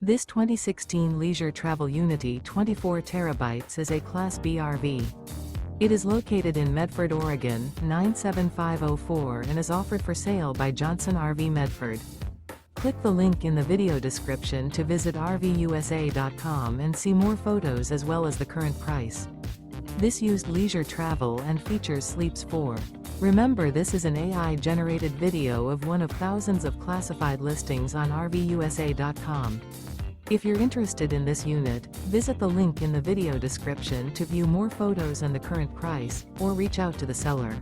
This 2016 Leisure Travel Unity 24 terabytes is a Class B RV. It is located in Medford, Oregon, 97504 and is offered for sale by Johnson RV Medford. Click the link in the video description to visit RVUSA.com and see more photos as well as the current price. This used leisure travel and features sleeps 4. Remember, this is an AI-generated video of one of thousands of classified listings on RVUSA.com. If you're interested in this unit, visit the link in the video description to view more photos and the current price, or reach out to the seller.